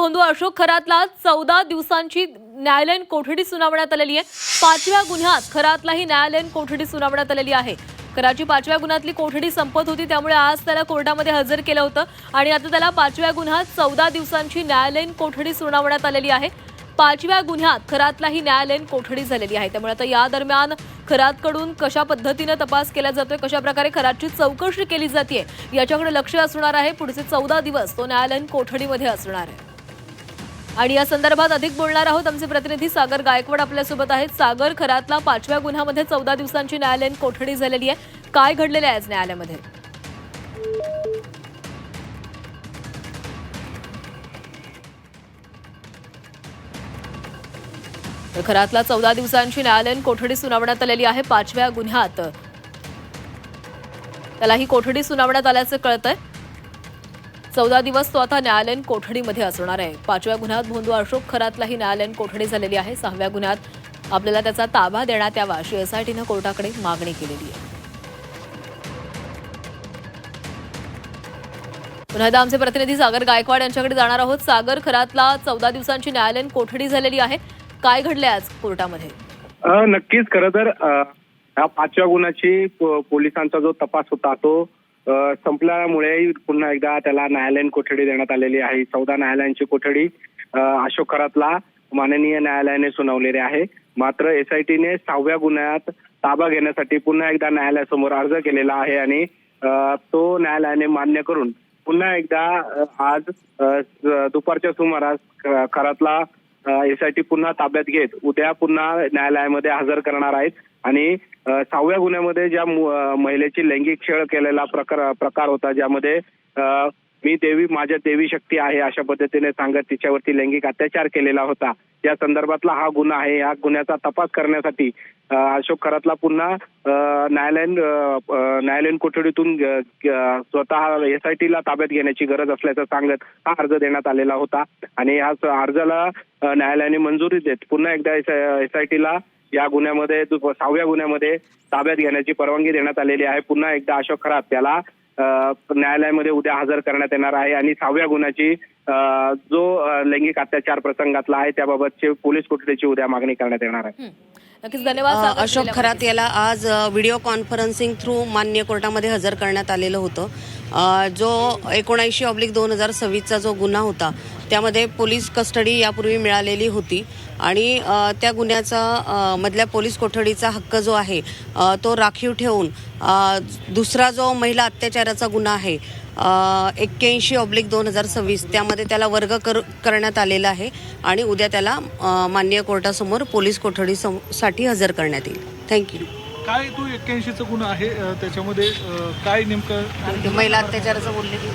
भोंदू अशोक खरातला 14 दिवसांची न्यायालयीन कोठडी सुनावण्यात आलेली आहे। 5व्या गुन्ह्यात खरातलाही न्यायालयीन कोठडी सुनावण्यात आलेली आहे। कराची 5व्या गुन्ह्यातली कोठडी संपत होती, त्यामुळे आज त्याला कोर्टामध्ये हजर केलं होतं आणि आता त्याला 5व्या गुन्ह्यात 14 दिवसांची न्यायालयीन कोठडी सुनावण्यात आलेली आहे। 5व्या गुन्ह्यात खरातलाही न्यायालयीन कोठडी झालेली आहे। त्यामुळे आता या दरम्यान खरातकडून कशा पद्धतीने तपास केला जातोय, कशा प्रकारे खरातची चौकशी केली जाते याच्याकडे लक्ष असणार आहे। पुढचे 14 दिवस तो न्यायालयीन कोठडीमध्ये असणार आहे आणि या संदर्भात अधिक बोलणार आहोत। आमचे प्रतिनिधी सागर गायकवाड आपल्यासोबत आहेत। सागर, खरातला 5व्या गुन्ह्यामध्ये 14 दिवसांची न्यायालयीन कोठडी झालेली आहे, काय घडलेलं आहे आज न्यायालयामध्ये? खरातला 14 दिवसांची न्यायालयीन कोठडी सुनावण्यात आलेली आहे। 5व्या गुन्ह्यात त्याला ही कोठडी सुनावण्यात आल्याचं कळतंय। 14 दिवस तो आता न्यायालयीन कोठडीमध्ये असणार आहे। 5व्या गुन्ह्यात भोंदू अशोक खरातला ही न्यायालयीन कोठडी झालेली आहे। 6व्या गुन्ह्यात आपल्याला त्याचा ताबा देण्यात यावा अशी एसआयटीनं कोर्टाकडे मागणी केलेली आहे। पुन्हा एकदा आमचे प्रतिनिधी सागर गायकवाड यांच्याकडे जाणार आहोत। सागर, खरातला 14 दिवसांची न्यायालयीन कोठडी झालेली आहे, काय घडले आज कोर्टामध्ये? नक्कीच खरं तर या 5व्या गुन्ह्याची पोलिसांचा जो तपास होता तो संपल्यामुळे पुन्हा एकदा त्याला न्यायालयीन कोठडी देण्यात आलेली आहे। 14 न्यायालयांची कोठडी अशोक खरातला माननीय न्यायालयाने सुनावलेली आहे। मात्र एसआयटीने 6व्या गुन्ह्यात ताबा घेण्यासाठी पुन्हा एकदा न्यायालयासमोर अर्ज केलेला आहे आणि तो न्यायालयाने मान्य करून पुन्हा एकदा आज दुपारच्या सुमारास खरातला एसआयटी पुन्हा ताब्यात घेत उद्या पुन्हा न्यायालयामध्ये हजर करणार आहेत आणि 6व्या गुन्ह्यामध्ये ज्या महिलेची लैंगिक छळ केलेला प्रकार होता, ज्यामध्ये मी देवी, माझ्या देवी शक्ती आहे अशा पद्धतीने सांगत तिच्यावरती लैंगिक अत्याचार केलेला होता, या संदर्भातला हा गुन्हा आहे। या गुन्ह्याचा तपास करण्यासाठी अशोक खरातला पुन्हा न्यायालयीन कोठडीतून स्वतः एसआयटीला ताब्यात घेण्याची गरज असल्याचं सांगत हा अर्ज देण्यात आलेला होता आणि या अर्जाला न्यायालयाने मंजुरी देत पुन्हा एकदा एसआयटीला या गुन्ह्यामध्ये 6व्या गुन्ह्यामध्ये ताब्यात घेण्याची परवानगी देण्यात आलेली आहे। पुन्हा एकदा अशोक खरात त्याला न्यायालयामध्ये उद्या हजर करण्यात येणार आहे आणि 6व्या गुन्ह्याची जो लैंगिक अत्याचार प्रसंगातला आहे त्याबाबतची पोलीस कोठडीची उद्या मागणी करण्यात येणार आहे। नक्कीच धन्यवाद। अशोक खरात याला आज व्हिडिओ कॉन्फरन्सिंग थ्रू मान्य कोर्टामध्ये हजर करण्यात आलेलं होतं। जो 79/2026चा जो गुन्हा होता त्यामध्ये पोलीस कस्टडी यापूर्वी मिळालेली होती आणि त्या गुन्ह्याचा मधल्या पोलीस कोठडीचा हक्क जो आहे तो राखीव ठेवून दुसरा जो महिला अत्याचाराचा गुन्हा आहे 81/2026 त्यामध्ये त्याला वर्ग करण्यात आलेला आहे आणि उद्या त्याला माननीय कोर्टासमोर पोलीस कोठडीसाठी हजर करण्यात येईल। थँक्यू। काय तो 81चा गुन्हा आहे त्याच्यामध्ये काय नेमकं महिला अत्याचाराचा बोलले की